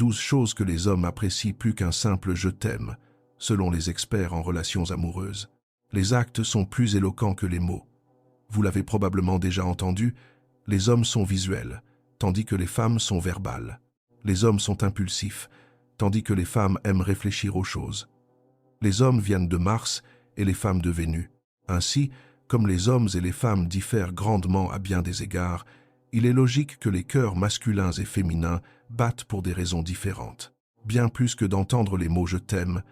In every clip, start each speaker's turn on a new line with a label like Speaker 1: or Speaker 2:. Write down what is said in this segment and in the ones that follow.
Speaker 1: 12 choses que les hommes apprécient plus qu'un simple « je t'aime », selon les experts en relations amoureuses. Les actes sont plus éloquents que les mots. Vous l'avez probablement déjà entendu, les hommes sont visuels, tandis que les femmes sont verbales. Les hommes sont impulsifs, tandis que les femmes aiment réfléchir aux choses. Les hommes viennent de Mars et les femmes de Vénus. Ainsi, comme les hommes et les femmes diffèrent grandement à bien des égards, il est logique que les cœurs masculins et féminins battent pour des raisons différentes. Bien plus que d'entendre les mots « je t'aime »,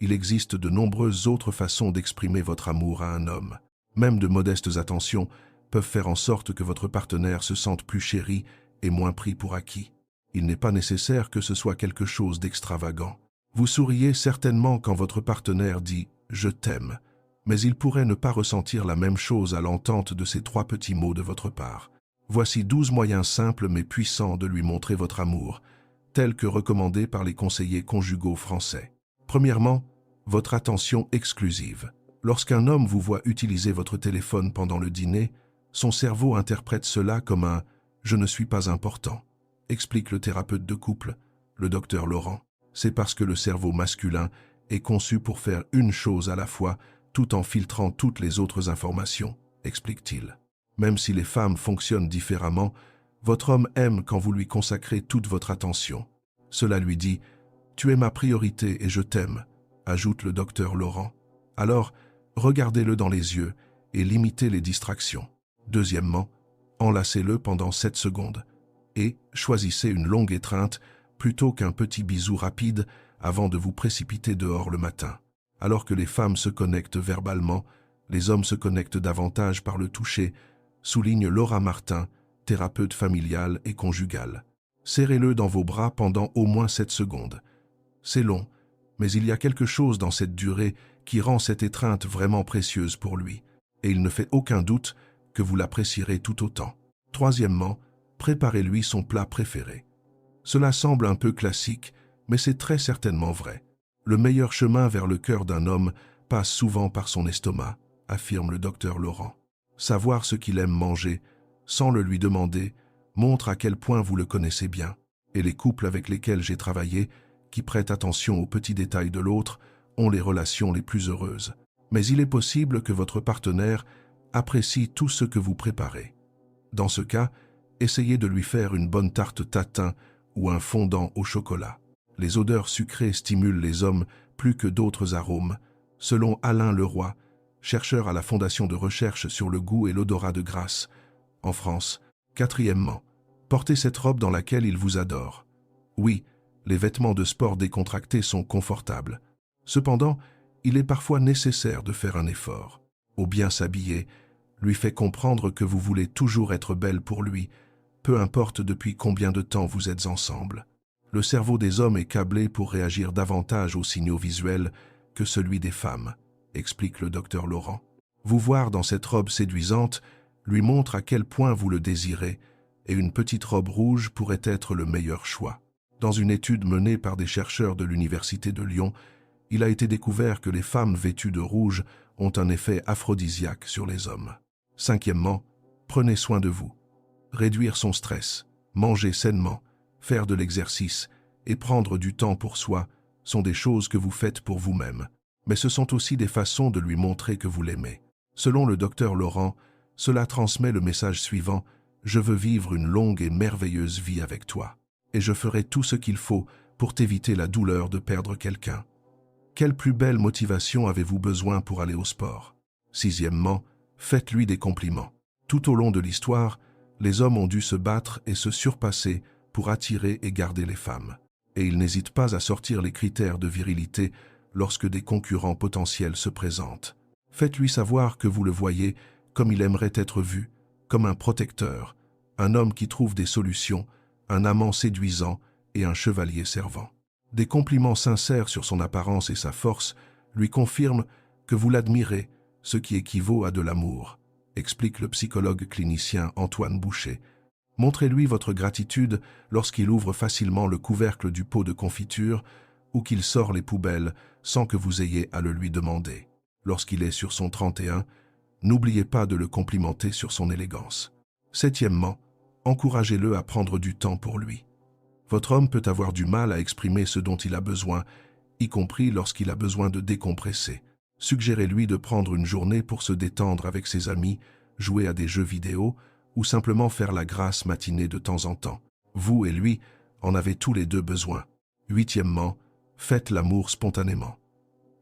Speaker 1: il existe de nombreuses autres façons d'exprimer votre amour à un homme. Même de modestes attentions peuvent faire en sorte que votre partenaire se sente plus chéri et moins pris pour acquis. Il n'est pas nécessaire que ce soit quelque chose d'extravagant. Vous souriez certainement quand votre partenaire dit « je t'aime », mais il pourrait ne pas ressentir la même chose à l'entente de ces 3 petits mots de votre part. Voici 12 moyens simples mais puissants de lui montrer votre amour, tels que recommandés par les conseillers conjugaux français. Premièrement, votre attention exclusive. Lorsqu'un homme vous voit utiliser votre téléphone pendant le dîner, son cerveau interprète cela comme un « je ne suis pas important », explique le thérapeute de couple, le docteur Laurent. C'est parce que le cerveau masculin est conçu pour faire une chose à la fois, tout en filtrant toutes les autres informations, explique-t-il. Même si les femmes fonctionnent différemment, votre homme aime quand vous lui consacrez toute votre attention. Cela lui dit « Tu es ma priorité et je t'aime », ajoute le docteur Laurent. Alors, regardez-le dans les yeux et limitez les distractions. Deuxièmement, enlacez-le pendant 7 secondes et choisissez une longue étreinte plutôt qu'un petit bisou rapide avant de vous précipiter dehors le matin. Alors que les femmes se connectent verbalement, les hommes se connectent davantage par le toucher, souligne Laura Martin, thérapeute familiale et conjugale. Serrez-le dans vos bras pendant au moins 7 secondes. C'est long, mais il y a quelque chose dans cette durée qui rend cette étreinte vraiment précieuse pour lui, et il ne fait aucun doute que vous l'apprécierez tout autant. Troisièmement, préparez-lui son plat préféré. Cela semble un peu classique, mais c'est très certainement vrai. Le meilleur chemin vers le cœur d'un homme passe souvent par son estomac, affirme le docteur Laurent. Savoir ce qu'il aime manger, sans le lui demander, montre à quel point vous le connaissez bien. Et les couples avec lesquels j'ai travaillé, qui prêtent attention aux petits détails de l'autre, ont les relations les plus heureuses. Mais il est possible que votre partenaire apprécie tout ce que vous préparez. Dans ce cas, essayez de lui faire une bonne tarte tatin ou un fondant au chocolat. Les odeurs sucrées stimulent les hommes plus que d'autres arômes, selon Alain Leroy, chercheur à la Fondation de recherche sur le goût et l'odorat de Grasse, en France. Quatrièmement, portez cette robe dans laquelle il vous adore. Oui, les vêtements de sport décontractés sont confortables. Cependant, il est parfois nécessaire de faire un effort. Au bien s'habiller, lui fait comprendre que vous voulez toujours être belle pour lui, peu importe depuis combien de temps vous êtes ensemble. Le cerveau des hommes est câblé pour réagir davantage aux signaux visuels que celui des femmes, explique le docteur Laurent. Vous voir dans cette robe séduisante lui montre à quel point vous le désirez, et une petite robe rouge pourrait être le meilleur choix. Dans une étude menée par des chercheurs de l'Université de Lyon, il a été découvert que les femmes vêtues de rouge ont un effet aphrodisiaque sur les hommes. Cinquièmement, prenez soin de vous. Réduire son stress, manger sainement, faire de l'exercice et prendre du temps pour soi sont des choses que vous faites pour vous-même, mais ce sont aussi des façons de lui montrer que vous l'aimez. Selon le docteur Laurent, cela transmet le message suivant « Je veux vivre une longue et merveilleuse vie avec toi, et je ferai tout ce qu'il faut pour t'éviter la douleur de perdre quelqu'un. » Quelle plus belle motivation avez-vous besoin pour aller au sport? Sixièmement, faites-lui des compliments. Tout au long de l'histoire, les hommes ont dû se battre et se surpasser pour attirer et garder les femmes. Et ils n'hésitent pas à sortir les critères de virilité lorsque des concurrents potentiels se présentent. Faites-lui savoir que vous le voyez comme il aimerait être vu, comme un protecteur, un homme qui trouve des solutions, un amant séduisant et un chevalier servant. Des compliments sincères sur son apparence et sa force lui confirment que vous l'admirez, ce qui équivaut à de l'amour, explique le psychologue clinicien Antoine Boucher. Montrez-lui votre gratitude lorsqu'il ouvre facilement le couvercle du pot de confiture ou qu'il sort les poubelles sans que vous ayez à le lui demander. Lorsqu'il est sur son 31, n'oubliez pas de le complimenter sur son élégance. Septièmement, encouragez-le à prendre du temps pour lui. Votre homme peut avoir du mal à exprimer ce dont il a besoin, y compris lorsqu'il a besoin de décompresser. Suggérez-lui de prendre une journée pour se détendre avec ses amis, jouer à des jeux vidéo ou simplement faire la grasse matinée de temps en temps. Vous et lui en avez tous les deux besoin. Huitièmement, faites l'amour spontanément.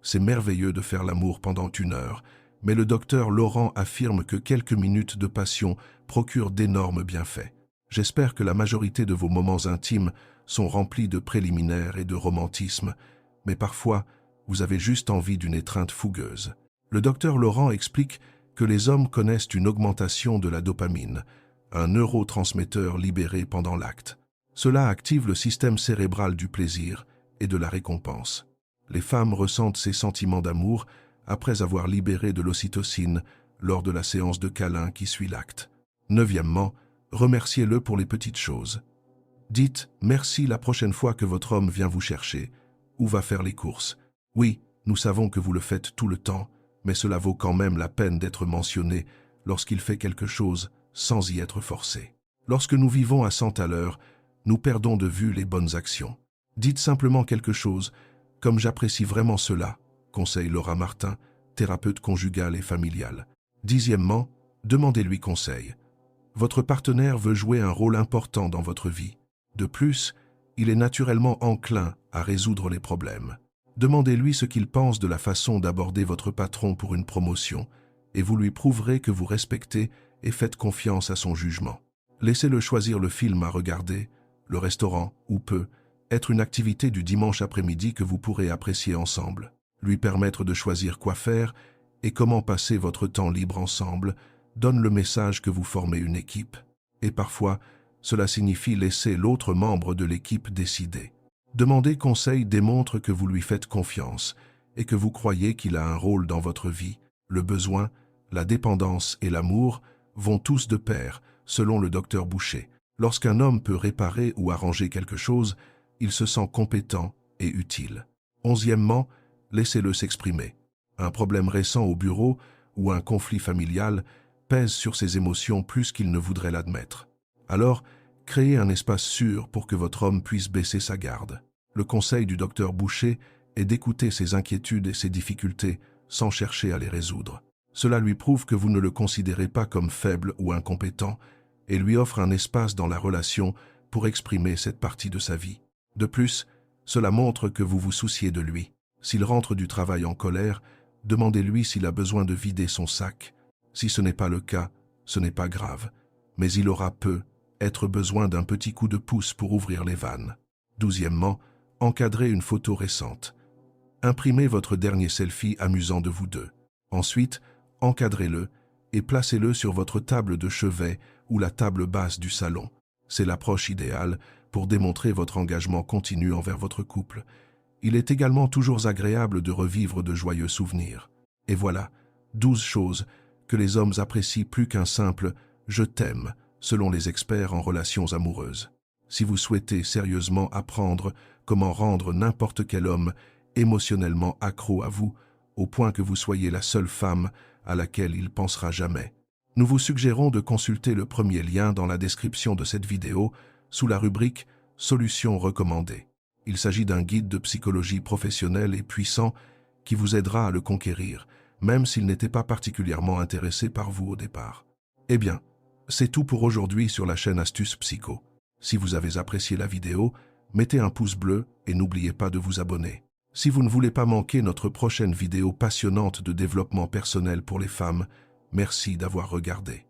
Speaker 1: C'est merveilleux de faire l'amour pendant 1 heure, mais le docteur Laurent affirme que quelques minutes de passion procurent d'énormes bienfaits. J'espère que la majorité de vos moments intimes sont remplis de préliminaires et de romantisme, mais parfois, vous avez juste envie d'une étreinte fougueuse. Le docteur Laurent explique que les hommes connaissent une augmentation de la dopamine, un neurotransmetteur libéré pendant l'acte. Cela active le système cérébral du plaisir et de la récompense. Les femmes ressentent ces sentiments d'amour après avoir libéré de l'ocytocine lors de la séance de câlin qui suit l'acte. Neuvièmement, remerciez-le pour les petites choses. Dites « merci la prochaine fois que votre homme vient vous chercher ou va faire les courses ». Oui, nous savons que vous le faites tout le temps, mais cela vaut quand même la peine d'être mentionné lorsqu'il fait quelque chose sans y être forcé. Lorsque nous vivons à 100 à l'heure, nous perdons de vue les bonnes actions. Dites simplement quelque chose, comme « j'apprécie vraiment cela », conseille Laura Martin, thérapeute conjugale et familiale. Dixièmement, demandez-lui conseil. Votre partenaire veut jouer un rôle important dans votre vie. De plus, il est naturellement enclin à résoudre les problèmes. Demandez-lui ce qu'il pense de la façon d'aborder votre patron pour une promotion, et vous lui prouverez que vous respectez et faites confiance à son jugement. Laissez-le choisir le film à regarder, le restaurant ou peut être une activité du dimanche après-midi que vous pourrez apprécier ensemble. Lui permettre de choisir quoi faire et comment passer votre temps libre ensemble donne le message que vous formez une équipe. Et parfois, cela signifie laisser l'autre membre de l'équipe décider. Demander conseil démontre que vous lui faites confiance et que vous croyez qu'il a un rôle dans votre vie. Le besoin, la dépendance et l'amour vont tous de pair, selon le docteur Boucher. Lorsqu'un homme peut réparer ou arranger quelque chose, il se sent compétent et utile. Onzièmement, laissez-le s'exprimer. Un problème récent au bureau ou un conflit familial pèse sur ses émotions plus qu'il ne voudrait l'admettre. Alors, créez un espace sûr pour que votre homme puisse baisser sa garde. Le conseil du docteur Boucher est d'écouter ses inquiétudes et ses difficultés sans chercher à les résoudre. Cela lui prouve que vous ne le considérez pas comme faible ou incompétent et lui offre un espace dans la relation pour exprimer cette partie de sa vie. De plus, cela montre que vous vous souciez de lui. S'il rentre du travail en colère, demandez-lui s'il a besoin de vider son sac. Si ce n'est pas le cas, ce n'est pas grave, mais il aura peut-être besoin d'un petit coup de pouce pour ouvrir les vannes. Douzièmement, encadrez une photo récente. Imprimez votre dernier selfie amusant de vous deux. Ensuite, encadrez-le et placez-le sur votre table de chevet ou la table basse du salon. C'est l'approche idéale pour démontrer votre engagement continu envers votre couple. Il est également toujours agréable de revivre de joyeux souvenirs. Et voilà, 12 choses que les hommes apprécient plus qu'un simple « je t'aime » selon les experts en relations amoureuses. Si vous souhaitez sérieusement apprendre comment rendre n'importe quel homme émotionnellement accro à vous, au point que vous soyez la seule femme à laquelle il pensera jamais, nous vous suggérons de consulter le premier lien dans la description de cette vidéo sous la rubrique « Solutions recommandées ». Il s'agit d'un guide de psychologie professionnelle et puissant qui vous aidera à le conquérir, même s'il n'était pas particulièrement intéressé par vous au départ. Eh bien, c'est tout pour aujourd'hui sur la chaîne Astuces Psycho. Si vous avez apprécié la vidéo, mettez un pouce bleu et n'oubliez pas de vous abonner. Si vous ne voulez pas manquer notre prochaine vidéo passionnante de développement personnel pour les femmes, merci d'avoir regardé.